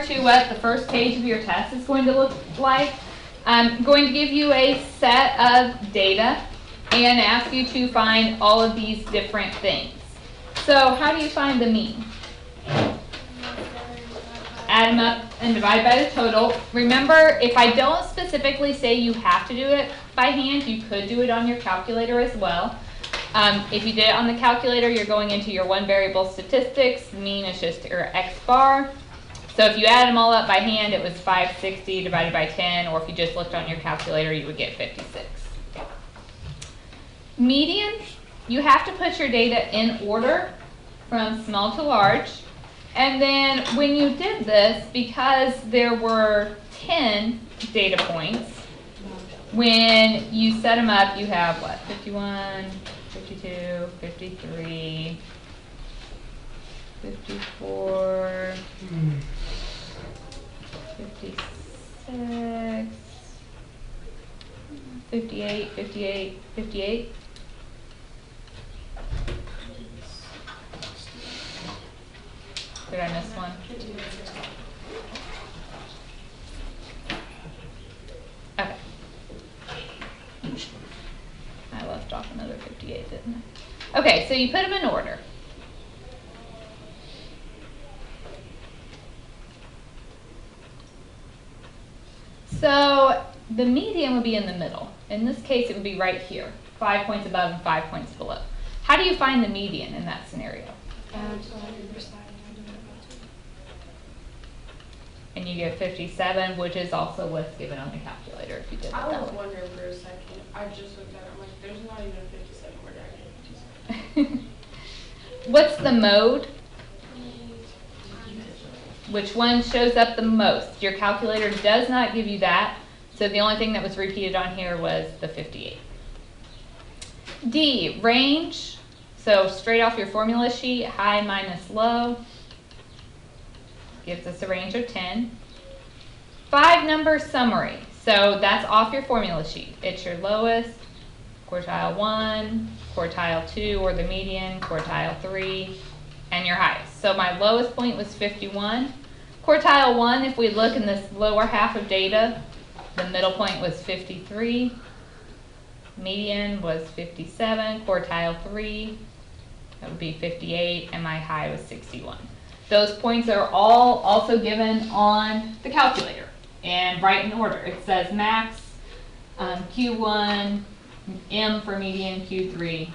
to what the first page of your test is going to look like. I'm going to give you a set of data and ask you to find all of these different things. So how do you find the mean? Add them up and divide by the total. Remember, if I don't specifically say you have to do it by hand, you could do it on your calculator as well. If you did it on the calculator, you're going into your one variable statistics. Mean is just your x bar. So if you add them all up by hand, it was 560 divided by 10, or if you just looked on your calculator, you would get 56. Median, you have to put your data in order from small to large. And then when you did this, because there were 10 data points, when you set them up, you have what? 51, 52, 53, 54, 56, 58, 58, 58. Did I miss one? Okay. I left off another 58, didn't I? Okay, so you put them in order. So the median would be in the middle. In this case, it would be right here, 5 points above and 5 points below. How do you find the median in that scenario? And you get 57, which is also what's given on the calculator if you did it that way. I was wondering for a second. I just looked at it. I'm like, there's not even a 57. Where did I get 57? What's the mode? Which one shows up the most? Your calculator does not give you that, so the only thing that was repeated on here was the 58. D, range. So straight off your formula sheet, high minus low gives us a range of 10. 5-number summary. So that's off your formula sheet. It's your lowest, quartile 1, quartile 2, or the median, quartile 3, and your highest. So my lowest point was 51. Quartile 1, if we look in this lower half of data, the middle point was 53. Median was 57. Quartile 3, that would be 58, and my high was 61. Those points are all also given on the calculator and right in order. It says max, Q1, M for median, Q3.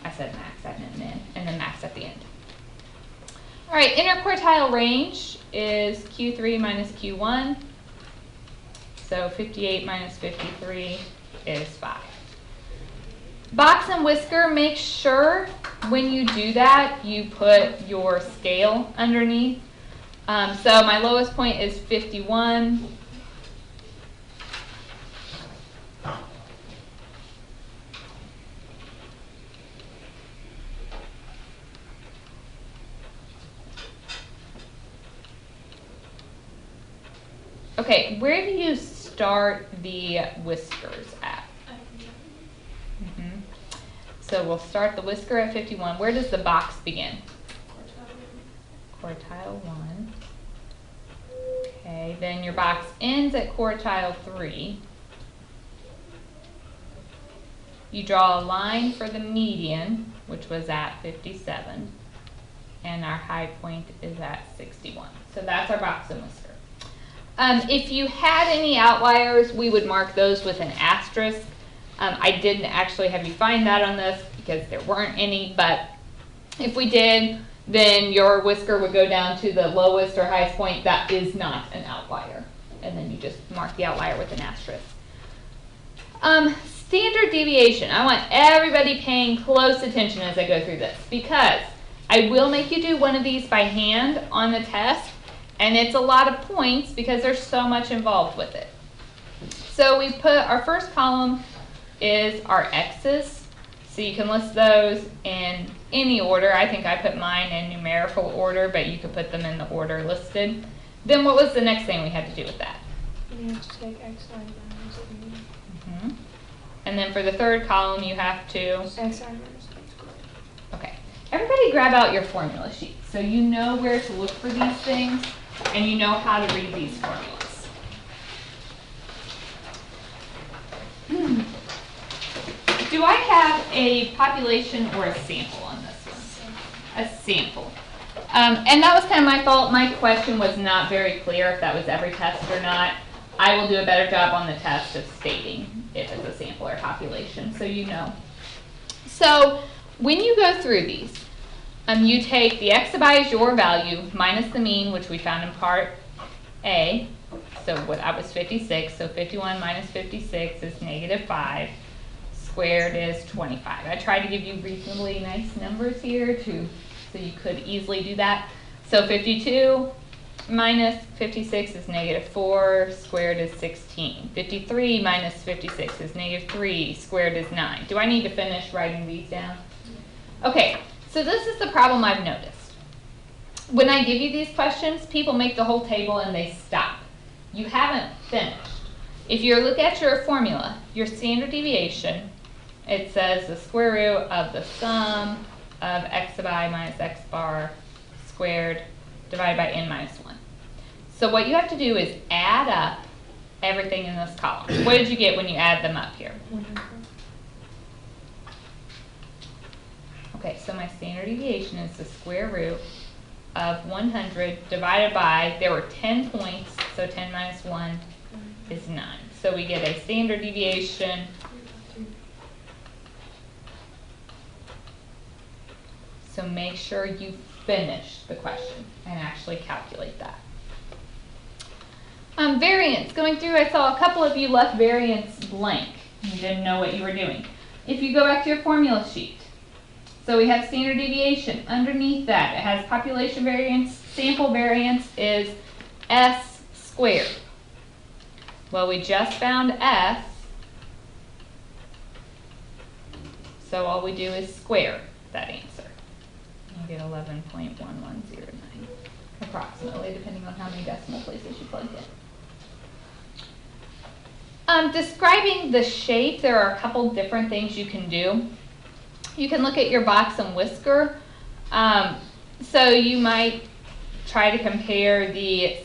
I said max, I meant min, and then max at the end. All right, interquartile range is Q3 minus Q1. So 58 minus 53 is 5. Box and whisker, make sure when you do that, you put your scale underneath. So my lowest point is 51. Okay, where do you start the whiskers at? So we'll start the whisker at 51. Where does the box begin? Quartile 1. Okay, then your box ends at quartile 3. You draw a line for the median, which was at 57. And our high point is at 61. So that's our box and whisker. If you had any outliers, we would mark those with an asterisk. I didn't actually have you find that on this because there weren't any, but if we did, then your whisker would go down to the lowest or highest point that is not an outlier. And then you just mark the outlier with an asterisk. Standard deviation. I want everybody paying close attention as I go through this because I will make you do one of these by hand on the test, and it's a lot of points because there's so much involved with it. So we put our first column is our x's. So you can list those in any order. I think I put mine in numerical order, but you could put them in the order listed. Then what was the next thing we had to do with that? You have to take x minus 3. And then for the third column, you have to? X minus 3. Okay. Everybody grab out your formula sheet so you know where to look for these things. and you know how to read these formulas. Do I have a population or a sample on this one? A sample. And that was kind of my fault. My question was not very clear if that was every test or not. I will do a better job on the test of stating if it's a sample or population, so you know. So when you go through these, you take the x sub I is your value minus the mean, which we found in part A. So what I was 56, so 51 minus 56 is -5. Squared is 25. I tried to give you reasonably nice numbers here so you could easily do that. So 52 minus 56 is -4, squared is 16. 53 minus 56 is -3, squared is 9. Do I need to finish writing these down? Okay, so this is the problem I've noticed. When I give you these questions, people make the whole table and they stop. You haven't finished. If you look at your formula, your standard deviation, it says the square root of the sum of x sub I minus x bar squared divided by n minus 1. So what you have to do is add up everything in this column. What did you get when you add them up here? Okay, so my standard deviation is the square root of 100 divided by, there were 10 points, so 10 minus 1 is 9. So we get a standard deviation so make sure you finish the question and actually calculate that. Variance. Going through, I saw a couple of you left variance blank. You didn't know what you were doing. If you go back to your formula sheet, so we have standard deviation. Underneath that, it has population variance. Sample variance is S squared. Well, we just found S, so all we do is square that answer. You get 11.1109, approximately, depending on how many decimal places you plug in. Describing the shape, there are a couple different things you can do. You can look at your box and whisker. So you might try to compare the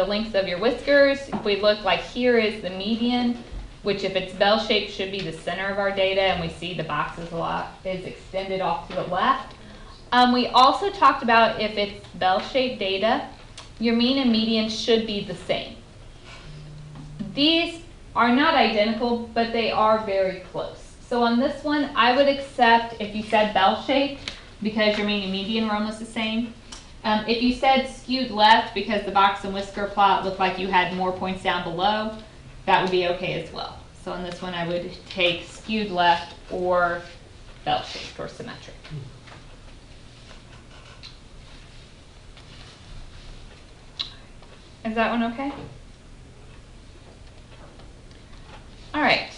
length of your whiskers. If we look, like here is the median, which if it's bell-shaped should be the center of our data, and we see the box is extended off to the left. We also talked about if it's bell-shaped data, your mean and median should be the same. These are not identical, but they are very close. So on this one, I would accept if you said bell-shaped because your mean and median were almost the same. If you said skewed left because the box and whisker plot looked like you had more points down below, that would be okay as well. So on this one, I would take skewed left or bell-shaped or symmetric. Is that one okay? All right.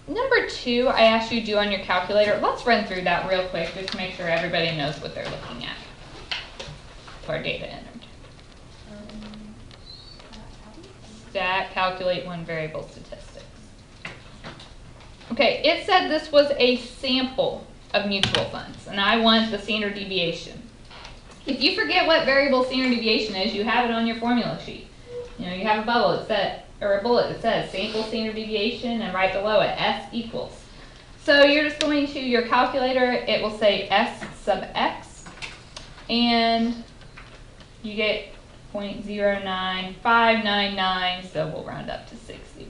Number 2, I asked you to do on your calculator. Let's run through that real quick just to make sure everybody knows what they're looking at for data entered. Stat, calculate one variable statistics. Okay, it said this was a sample of mutual funds, and I want the standard deviation. If you forget what variable standard deviation is, you have it on your formula sheet. You know, you have a bubble that says, or a bullet that says sample standard deviation, and right below it, S equals. So you're just going to your calculator, it will say S sub X, and you get 0.09599, so we'll round up to 60.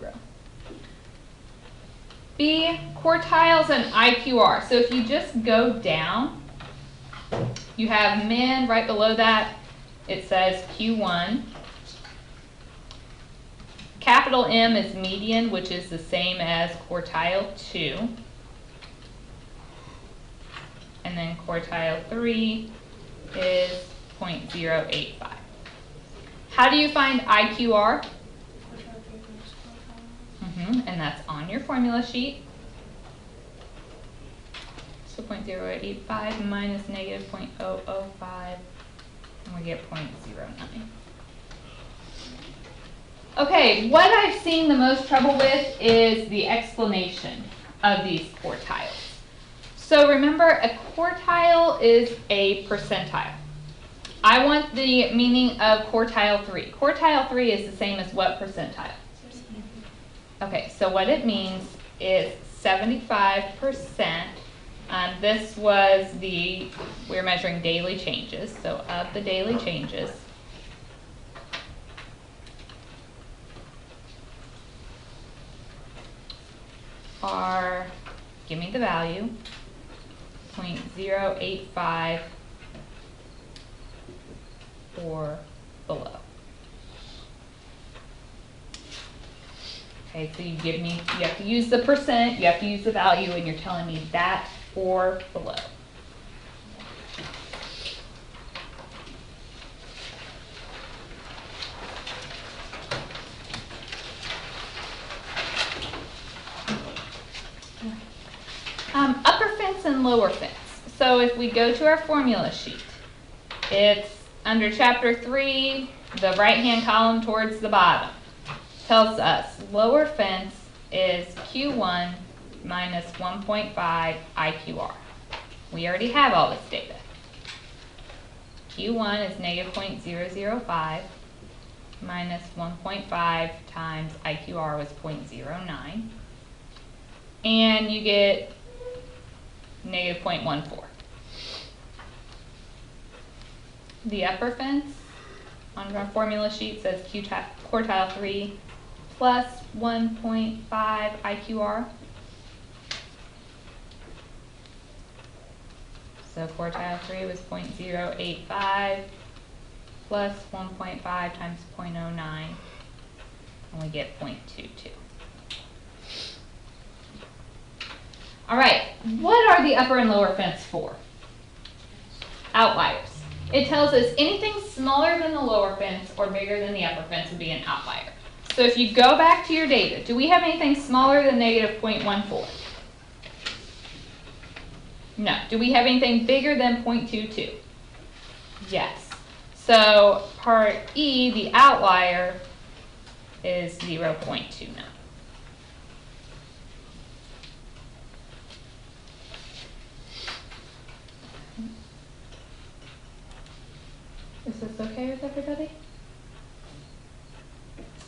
B, quartiles and IQR. So if you just go down, you have min, right below that, it says Q1. Capital M is median, which is the same as quartile 2. And then quartile 3 is 0.085. How do you find IQR? And that's on your formula sheet. So 0.085 minus negative 0.005, and we get 0.09. Okay, what I've seen the most trouble with is the explanation of these quartiles. So remember, a quartile is a percentile. I want the meaning of quartile 3. Quartile 3 is the same as what percentile? Okay, so what it means is 75%. This was we're measuring daily changes, so of the daily changes, are, give me the value, 0.085 or below. Okay, so you have to use the percent, you have to use the value, and you're telling me that or below. Upper fence and lower fence. So if we go to our formula sheet, it's under chapter 3, the right-hand column towards the bottom. Tells us lower fence is Q1 minus 1.5 IQR. We already have all this data. Q1 is negative 0.005 minus 1.5 times IQR was 0.09. And you get negative 0.14. The upper fence on our formula sheet says quartile 3 plus 1.5 IQR. So quartile 3 was 0.085 plus 1.5 times 0.09, and we get 0.22. All right, what are the upper and lower fence for? Outliers. It tells us anything smaller than the lower fence or bigger than the upper fence would be an outlier. So if you go back to your data, do we have anything smaller than negative 0.14? No. Do we have anything bigger than 0.22? Yes. So part E, the outlier, is 0.29. Is this okay with everybody?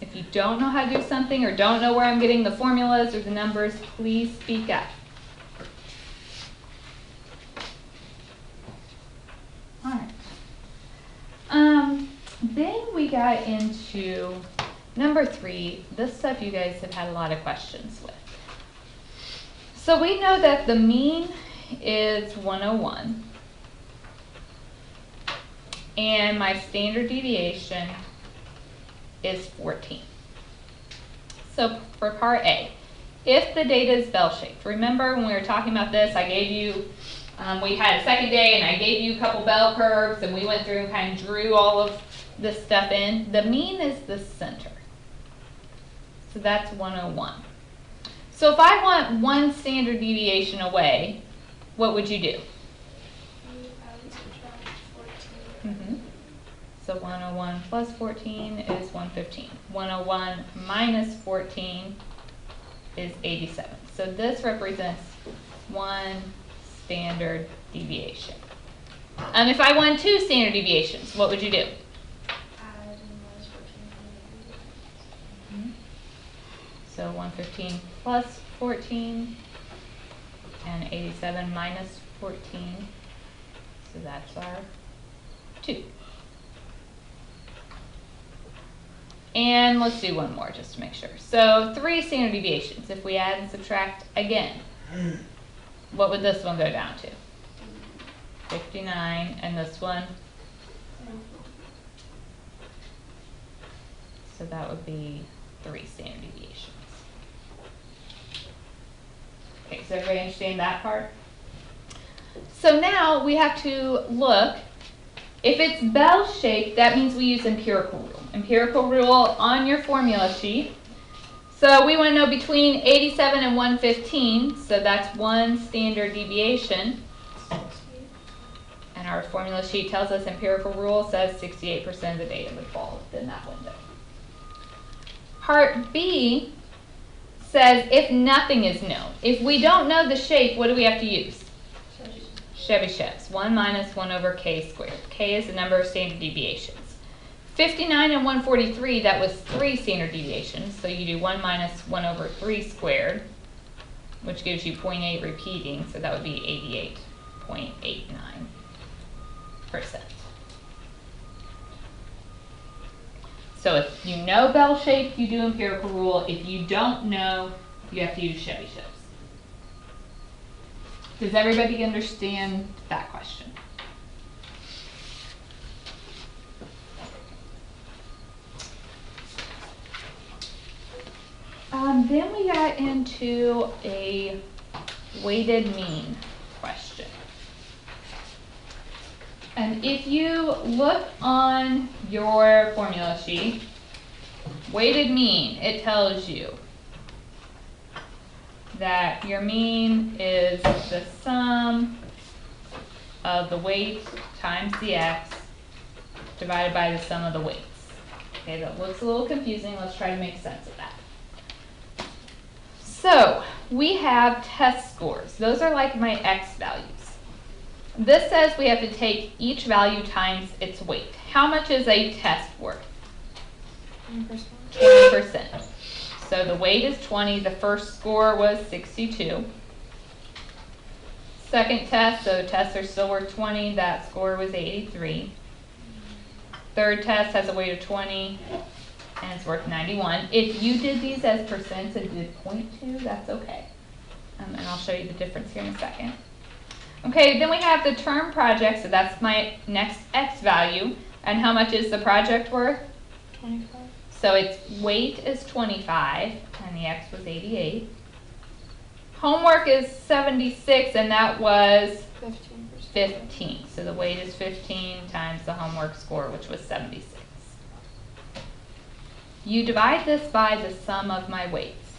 If you don't know how to do something or don't know where I'm getting the formulas or the numbers, please speak up. All right. Then we got into number 3. This stuff you guys have had a lot of questions with. So we know that the mean is 101. And my standard deviation is 14. So for part A, if the data is bell-shaped, remember when we were talking about this, I gave you, we had a second day and I gave you a couple bell curves and we went through and kind of drew all of this stuff in. The mean is the center. So that's 101. So if I want one standard deviation away, what would you do? So 101 plus 14 is 115. 101 minus 14 is 87. So this represents one standard deviation. If I want 2 standard deviations, what would you do? Add minus 14. So 115 plus 14 and 87 minus 14. So that's our 2. And let's do one more just to make sure. So 3 standard deviations. If we add and subtract again, what would this one go down to? 59, and this one? So that would be 3 standard deviations. Okay, so everybody understand that part? So now we have to look. If it's bell-shaped, that means we use empirical rule. Empirical rule on your formula sheet. So we want to know between 87 and 115, so that's 1 standard deviation. And our formula sheet tells us empirical rule says 68% of the data would fall within that window. Part B says if nothing is known. If we don't know the shape, what do we have to use? Chebyshevs, 1 minus 1 over k squared. K is the number of standard deviations. 59 and 143, that was 3 standard deviations, so you do 1 minus 1 over 3 squared, which gives you 0.8 repeating, so that would be 88.89%. So if you know bell-shaped, you do empirical rule. If you don't know, you have to use Chebyshevs. Does everybody understand that question? Then we got into a weighted mean question. And if you look on your formula sheet, weighted mean, it tells you that your mean is the sum of the weight times the x divided by the sum of the weights. Okay, that looks a little confusing. Let's try to make sense of that. So we have test scores. Those are like my x values. This says we have to take each value times its weight. How much is a test worth? 20%. 20%. So the weight is 20. The first score was 62. Second test, so tests are still worth 20. That score was 83. Third test has a weight of 20, and it's worth 91. If you did these as percents and did 0.2, that's okay. And I'll show you the difference here in a second. Okay, then we have the term project, so that's my next x value. And how much is the project worth? 25. So its weight is 25, and the x was 88. Homework is 76, and that was 15%. 15. So the weight is 15 times the homework score, which was 76. You divide this by the sum of my weights.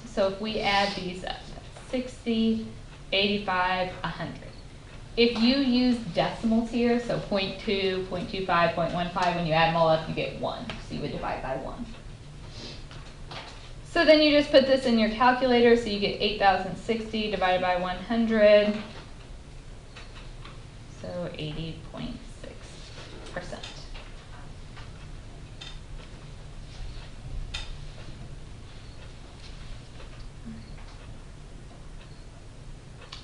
So if we add these up, that's 60, 85, 100. If you use decimals here, so 0.2, 0.25, 0.15, when you add them all up, you get 1. So you would divide by 1. So then you just put this in your calculator, so you get 8,060 divided by 100. So 80.6%.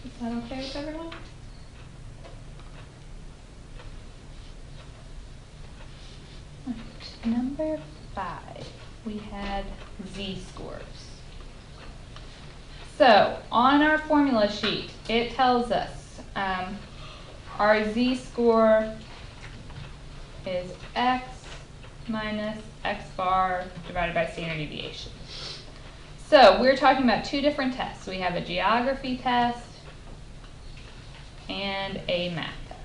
Is that okay with everyone? Number 5, we had z-scores. So on our formula sheet, it tells us our z-score is x minus x bar divided by standard deviation. So we're talking about two different tests. We have a geography test and a math test.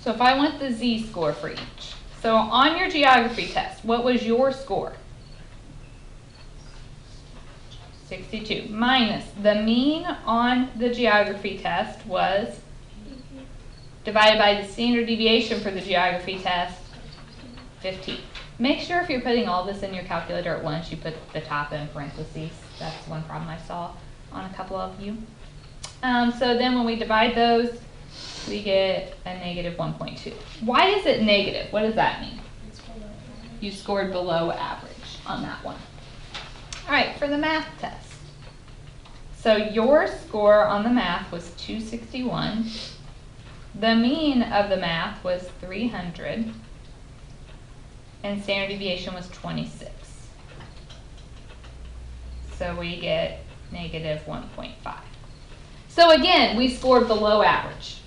So if I want the z-score for each. So on your geography test, what was your score? 62 minus the mean on the geography test was divided by the standard deviation for the geography test, 15. Make sure if you're putting all this in your calculator at once, you put the top in parentheses. That's one problem I saw on a couple of you. So then when we divide those, we get a negative 1.2. Why is it negative? What does that mean? You scored below average on that one. All right, for the math test. So your score on the math was 261. The mean of the math was 300. And standard deviation was 26. So we get negative 1.5. So again, we scored below average.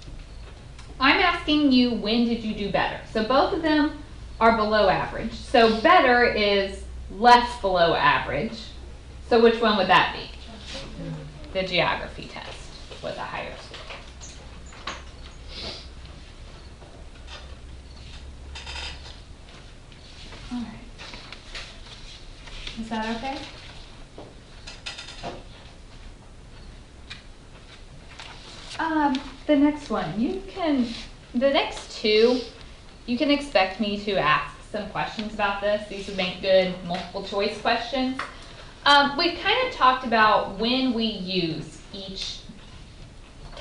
I'm asking you, when did you do better? So both of them are below average. So better is less below average. So which one would that be? The geography test with a higher score. All right. Is that okay? The next one, the next two, you can expect me to ask some questions about this. These would make good multiple choice questions. We've kind of talked about when we use each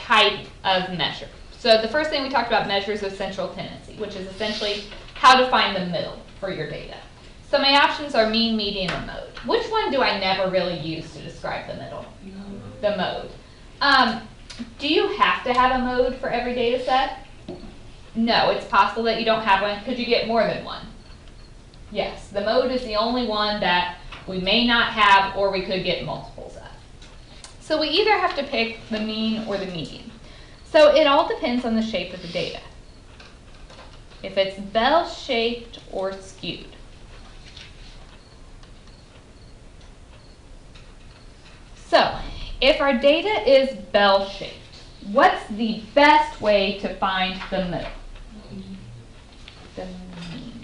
type of measure. So the first thing we talked about, measures of central tendency, which is essentially how to find the middle for your data. So my options are mean, median, or mode. Which one do I never really use to describe the middle? The mode. Do you have to have a mode for every data set? No, it's possible that you don't have one. Could you get more than one? Yes, the mode is the only one that we may not have or we could get multiples of. So we either have to pick the mean or the median. So it all depends on the shape of the data. If it's bell-shaped or skewed. So if our data is bell-shaped, what's the best way to find the middle? The mean.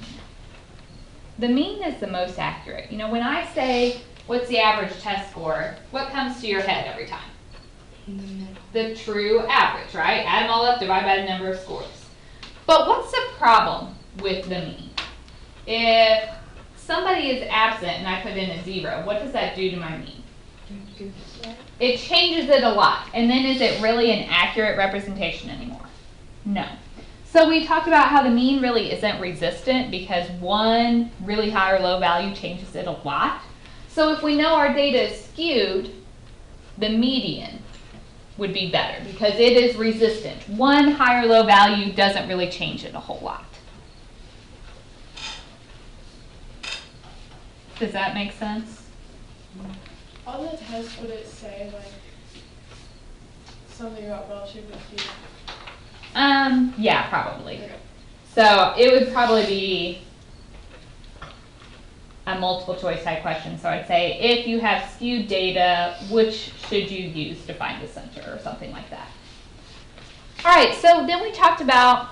The mean is the most accurate. You know, when I say, what's the average test score, what comes to your head every time? The true average, right? Add them all up, divide by the number of scores. But what's the problem with the mean? If somebody is absent and I put in a 0, what does that do to my mean? It changes it a lot. And then is it really an accurate representation anymore? No. So we talked about how the mean really isn't resistant because one really high or low value changes it a lot. So if we know our data is skewed, the median would be better because it is resistant. One high or low value doesn't really change it a whole lot. Does that make sense? On the test, would it say like something about bell-shaped and skewed? Yeah, probably. Okay. So it would probably be a multiple choice type question. So I'd say if you have skewed data, which should you use to find the center or something like that. All right, so then we talked about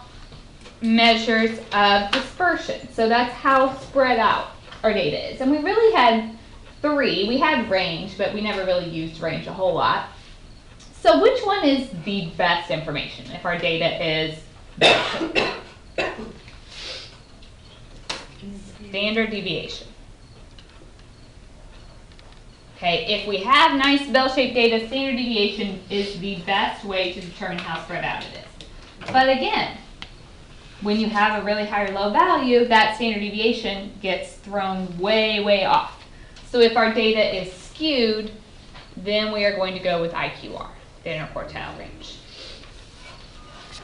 measures of dispersion. So that's how spread out our data is. And we really had 3. We had range, but we never really used range a whole lot. So which one is the best information if our data is standard deviation? Okay, if we have nice bell-shaped data, standard deviation is the best way to determine how spread out it is. But again, when you have a really high or low value, that standard deviation gets thrown way, way off. So if our data is skewed, then we are going to go with IQR, the interquartile range.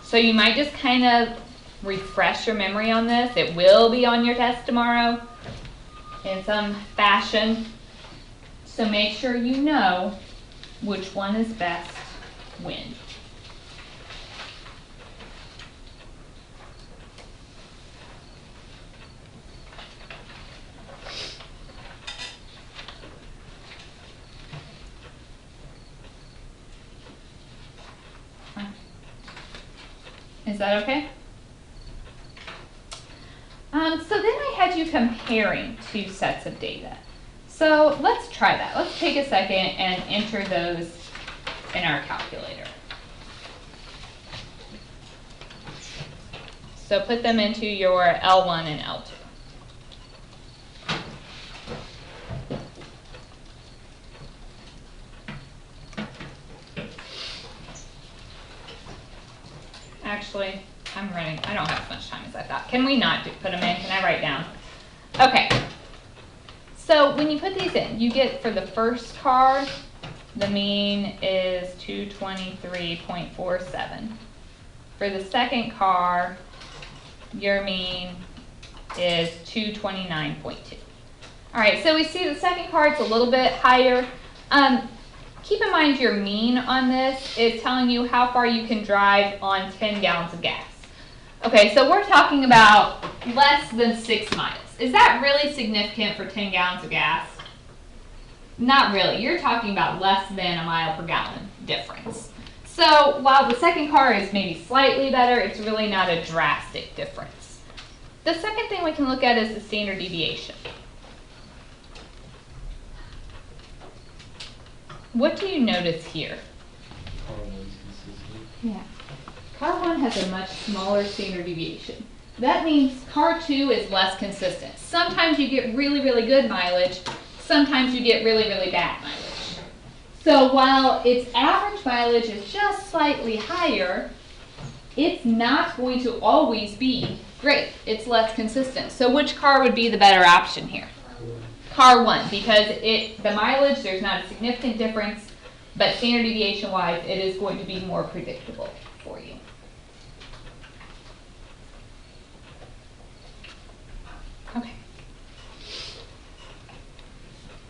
So you might just kind of refresh your memory on this. It will be on your test tomorrow in some fashion. So make sure you know which one is best when. Is that okay? So then I had you comparing 2 sets of data. So let's try that. Let's take a second and enter those in our calculator. So put them into your L1 and L2. Actually, I don't have as much time as I thought. Can we not put them in? Can I write down? Okay. So when you put these in, you get for the first car, the mean is 223.47. For the second car, your mean is 229.2. All right, so we see the second car, it's a little bit higher. Keep in mind your mean on this is telling you how far you can drive on 10 gallons of gas. Okay, so we're talking about less than 6 miles. Is that really significant for 10 gallons of gas? Not really. You're talking about less than a mile per gallon difference. So while the second car is maybe slightly better, it's really not a drastic difference. The second thing we can look at is the standard deviation. What do you notice here? Car 1's consistent. Yeah. Car 1 has a much smaller standard deviation. That means car 2 is less consistent. Sometimes you get really, really good mileage. Sometimes you get really, really bad mileage. So while its average mileage is just slightly higher, it's not going to always be great. It's less consistent. So which car would be the better option here? Car 1, because the mileage, there's not a significant difference, but standard deviation wise, it is going to be more predictable for you. Okay.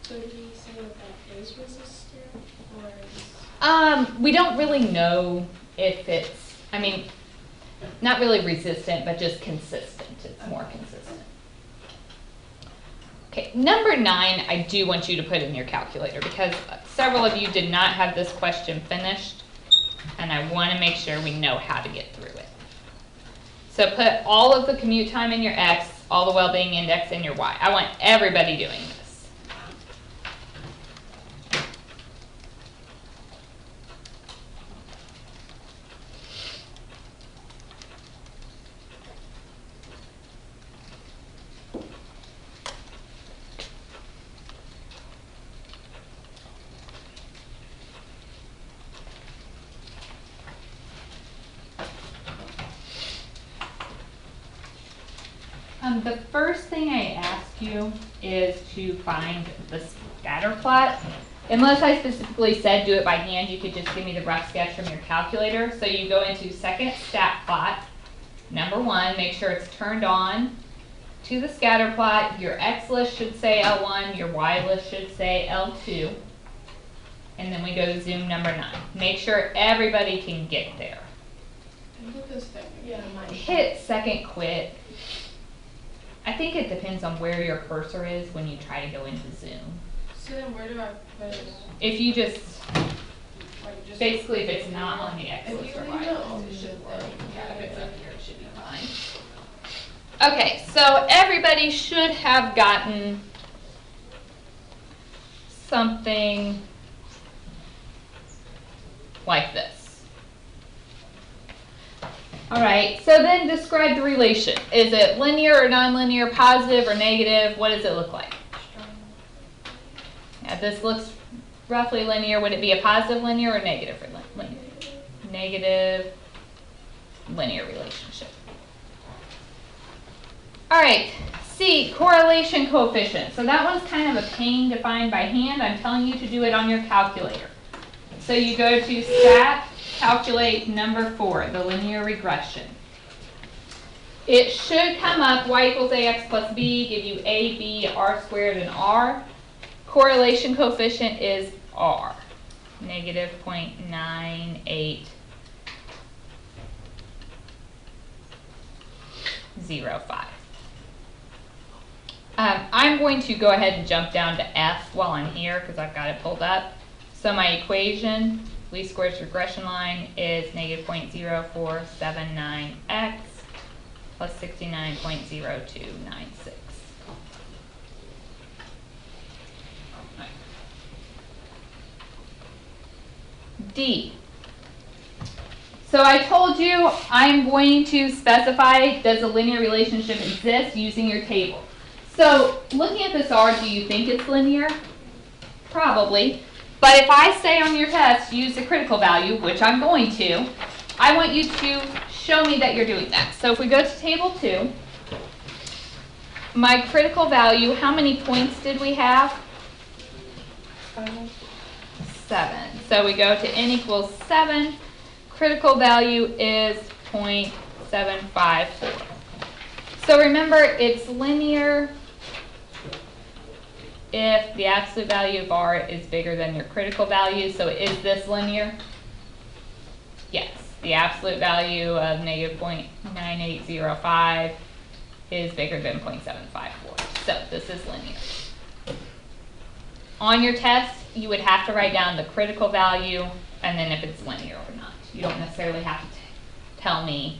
So did you say that is resistant, or is... We don't really know if it's, I mean, not really resistant, but just consistent. It's more consistent. Okay, number 9, I do want you to put in your calculator because several of you did not have this question finished, and I want to make sure we know how to get through it. So put all of the commute time in your X, all the well-being index in your Y. I want everybody doing this. The first thing I ask you is to find the scatter plot. Unless I specifically said do it by hand, you could just give me the rough sketch from your calculator. So you go into second stat plot, number 1, make sure it's turned on to the scatter plot. Your X list should say L1, your Y list should say L2. And then we go to zoom number 9. Make sure everybody can get there. Look at this thing. Yeah, mine. Hit second quit. I think it depends on where your cursor is when you try to go into zoom. So then where do I put it? If you just, Like just basically if it's not on the X If list you or leave Y it list, on it should the work. thing, Yeah, if yeah, it's okay. up here, it should be fine. Okay, so everybody should have gotten something like this. All right, so then describe the relation. Is it linear or nonlinear, positive or negative? What does it look like? Yeah, this looks roughly linear. Would it be a positive linear or negative linear? Negative linear relationship. All right, C, correlation coefficient. So that one's kind of a pain to find by hand. I'm telling you to do it on your calculator. So you go to stat, calculate number 4, the linear regression. It should come up y equals ax plus b, give you a, b, r squared, and r. Correlation coefficient is r, negative 0.9805. I'm going to go ahead and jump down to F while I'm here because I've got it pulled up. So my equation, least squares regression line, is negative 0.0479x plus 69.0296. D. So I told you I'm going to specify, does a linear relationship exist using your table. So looking at this R, do you think it's linear? Probably. But if I say on your test, use the critical value, which I'm going to, I want you to show me that you're doing that. So if we go to table 2, my critical value, how many points did we have? 7. So we go to n equals 7. Critical value is 0.754. So remember, it's linear if the absolute value of r is bigger than your critical value. So is this linear? Yes. The absolute value of negative 0.9805 is bigger than 0.754. So this is linear. On your test, you would have to write down the critical value and then if it's linear or not. You don't necessarily have to tell me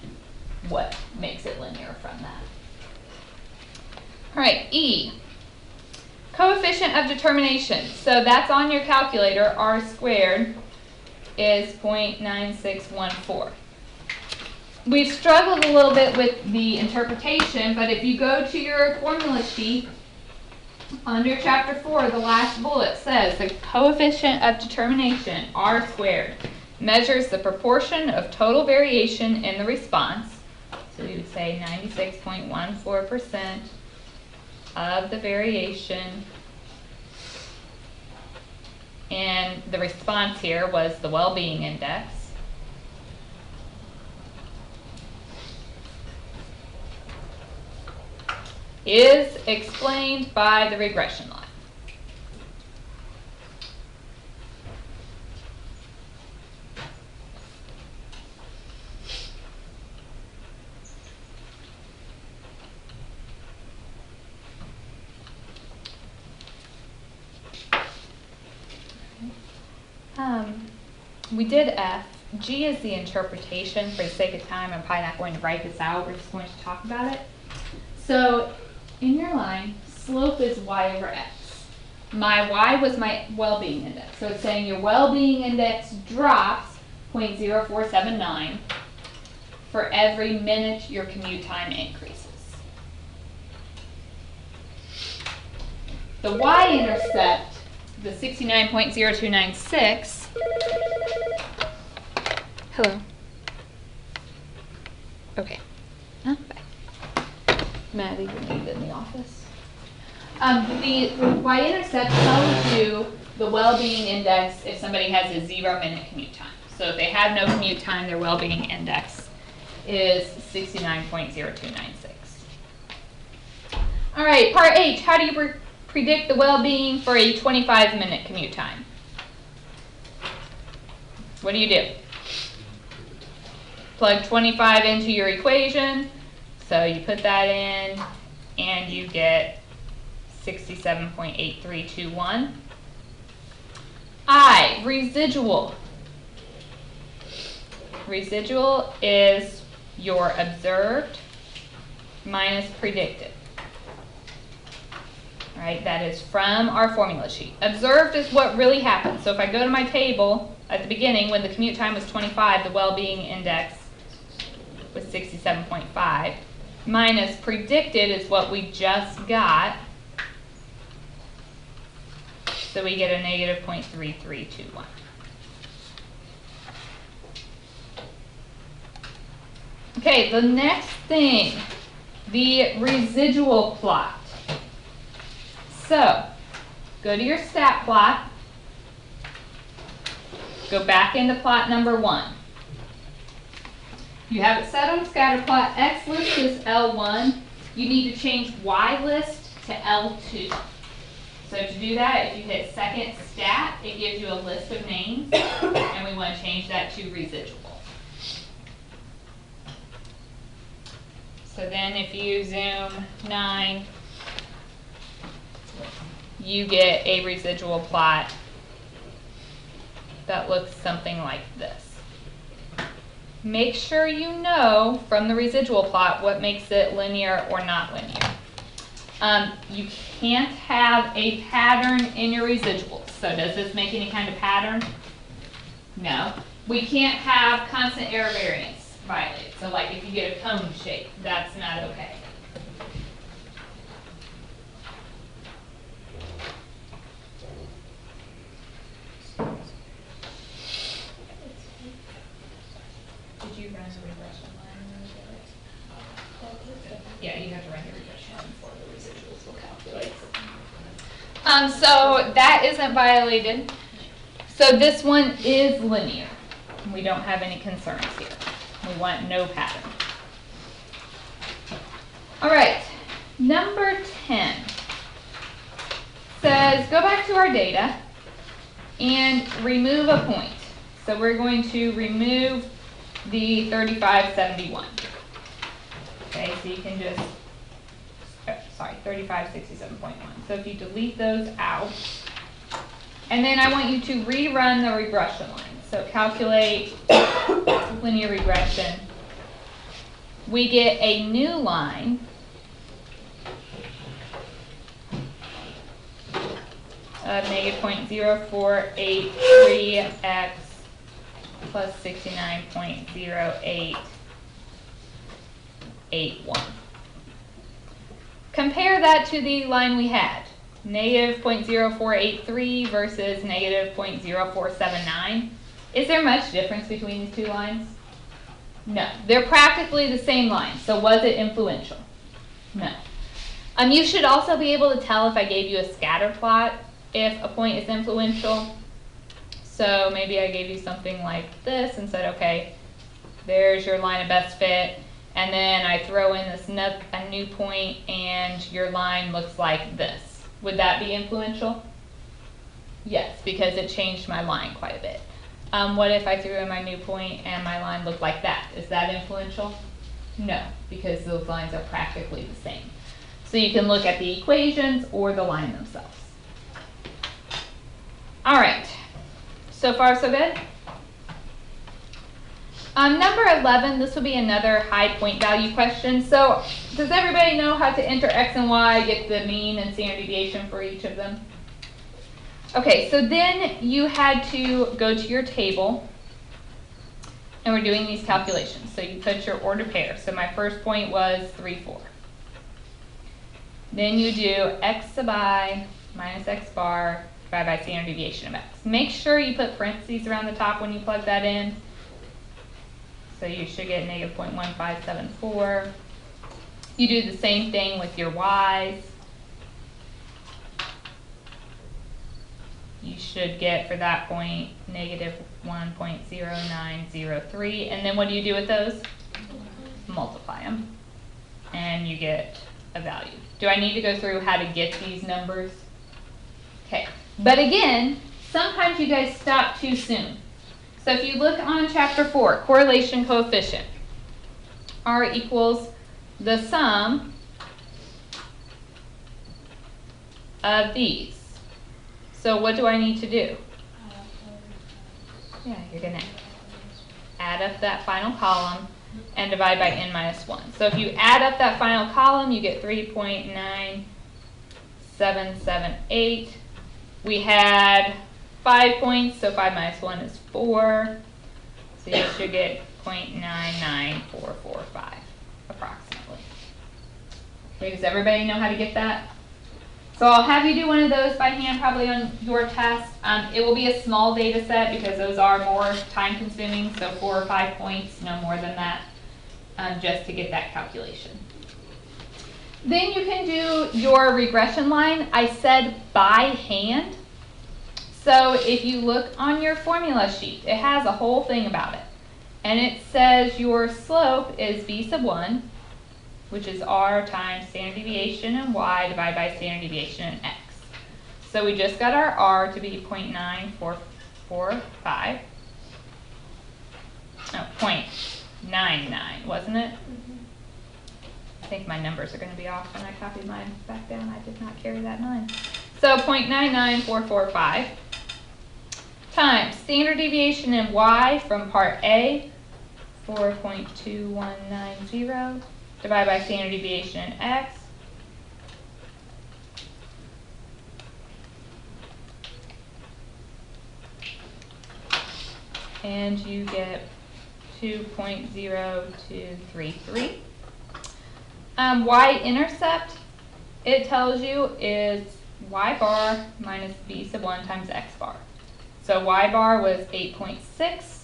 what makes it linear from that. All right, E. Coefficient of determination. So that's on your calculator. R squared is 0.9614. We've struggled a little bit with the interpretation, but if you go to your formula sheet Under chapter 4, the last bullet says the coefficient of determination, R squared, measures the proportion of total variation in the response. So we would say 96.14% of the variation. And the response here was the well-being index. Is explained by the regression line. We did F. G is the interpretation. For the sake of time, I'm probably not going to write this out. We're just going to talk about it. So in your line, slope is y over x. My y was my well-being index. So it's saying your well-being index drops 0.0479 for every minute your commute time increases. The y-intercept, the 69.0296, hello. Okay. Huh? Bye. Maddie, we need in the office. The y-intercept tells you the well-being index if somebody has a 0-minute commute time. So if they have no commute time, their well-being index is 69.0296. All right, part H, how do you predict the well-being for a 25-minute commute time? What do you do? Plug 25 into your equation. So you put that in, and you get 67.8321. I, residual. Residual is your observed minus predicted. Right, that is from our formula sheet. Observed is what really happened. So if I go to my table at the beginning, when the commute time was 25, the well-being index was 67.5. Minus predicted is what we just got. So we get a negative 0.3321. Okay, the next thing, the residual plot. So, go to your stat plot, go back into plot number 1. You have it set on scatter plot. X list is L1. You need to change Y list to L2. So to do that, if you hit second stat, it gives you a list of names, and we want to change that to residual. So then if you zoom 9, you get a residual plot that looks something like this. Make sure you know from the residual plot what makes it linear or not linear. You can't have a pattern in your residuals. So does this make any kind of pattern? No. We can't have constant error variance violated. So like if you get a cone shape, that's not okay. Did you run the regression line? Yeah, you have to run your regression line before the residuals will calculate. So that isn't violated. So this one is linear. We don't have any concerns here. We want no pattern. All right, number 10 says go back to our data and remove a point. So we're going to remove the 3571. Okay, so you can just, 3567.1. So if you delete those out, and then I want you to rerun the regression line. So calculate linear regression. We get a new line of negative 0.0483x plus 69.0881. Compare that to the line we had. negative 0.0483 versus negative 0.0479. Is there much difference between these two lines? No. They're practically the same line. So was it influential? No. You should also be able to tell if I gave you a scatter plot if a point is influential. So maybe I gave you something like this and said, okay, there's your line of best fit, and then I throw in this a new point and your line looks like this. Would that be influential? Yes, because it changed my line quite a bit. What if I threw in my new point and my line looked like that? Is that influential? No, because those lines are practically the same. So you can look at the equations or the line themselves. All right, so far so good? Number 11, this will be another high point value question. So does everybody know how to enter x and y, get the mean and standard deviation for each of them? Okay, so then you had to go to your table, and we're doing these calculations. So you put your order pair. So my first point was 3, 4. Then you do x sub I minus x bar divided by standard deviation of x. Make sure you put parentheses around the top when you plug that in. So you should get negative 0.1574. You do the same thing with your y's. You should get, for that point, negative 1.0903. And then what do you do with those? Multiply them. And you get a value. Do I need to go through how to get these numbers? Okay. But again, sometimes you guys stop too soon. So if you look on chapter 4, correlation coefficient, R equals the sum of these. So what do I need to do? Yeah, you're going to add up that final column and divide by n minus 1. So if you add up that final column, you get 3.9778. We had 5 points, so 5 minus 1 is 4. So you should get 0.99445 approximately. Okay, does everybody know how to get that? So I'll have you do one of those by hand probably on your test. It will be a small data set because those are more time consuming, so 4 or 5 points, no more than that, just to get that calculation. Then you can do your regression line. I said by hand. So if you look on your formula sheet, it has a whole thing about it. And it says your slope is b sub 1, which is r times standard deviation in y divided by standard deviation in x. So we just got our r to be 0.9445. Oh, 0.99, wasn't it? I think my numbers are going to be off when I copied mine back down. I did not carry that 9. So 0.99445 times standard deviation in y from part A, 4.2190, divided by standard deviation in x, and you get 2.0233. Y-intercept, it tells you, is y bar minus b sub 1 times x bar. So y bar was 8.6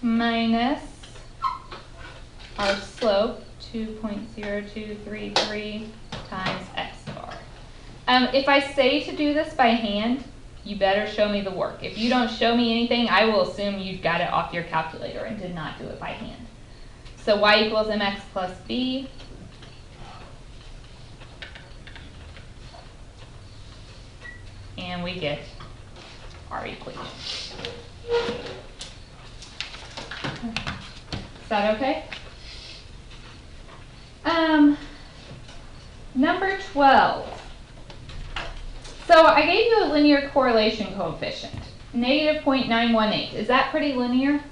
minus our slope, 2.0233 times x bar. If I say to do this by hand, you better show me the work. If you don't show me anything, I will assume you got it off your calculator and did not do it by hand. So y equals mx plus b. And we get our equation. Is that okay? Number 12. So I gave you a linear correlation coefficient, negative 0.918. Is that pretty linear?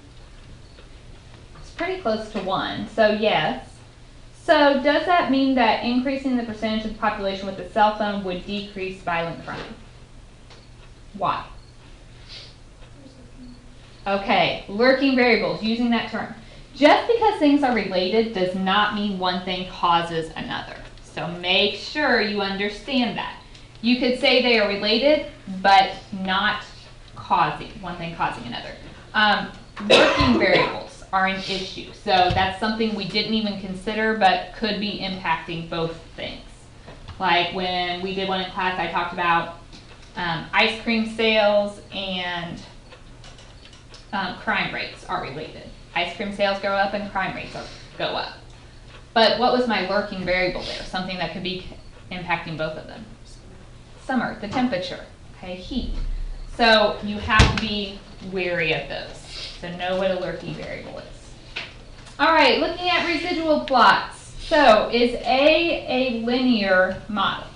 It's pretty close to 1, so yes. So does that mean that increasing the percentage of the population with a cell phone would decrease violent crime? Why? Okay, lurking variables, using that term. Just because things are related does not mean one thing causes another. So make sure you understand that. You could say they are related, but not causing, one thing causing another. Lurking variables are an issue. So that's something we didn't even consider, but could be impacting both things. Like when we did one in class, I talked about ice cream sales and crime rates are related. Ice cream sales go up and crime rates go up. But what was my lurking variable there? Something that could be impacting both of them. Summer, the temperature, okay, heat. So you have to be wary of those. So know what a lurking variable is. All right, looking at residual plots. So is A linear model?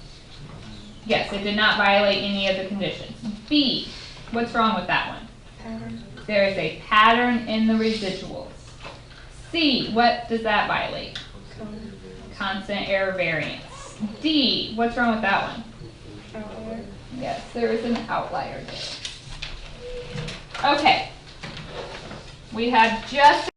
Yes, it did not violate any of the conditions. B, what's wrong with that one? Pattern. There is a pattern in the residuals. C, what does that violate? Constant error variance. D, what's wrong with that one? Outlier. Yes, there is an outlier there. Okay. We have just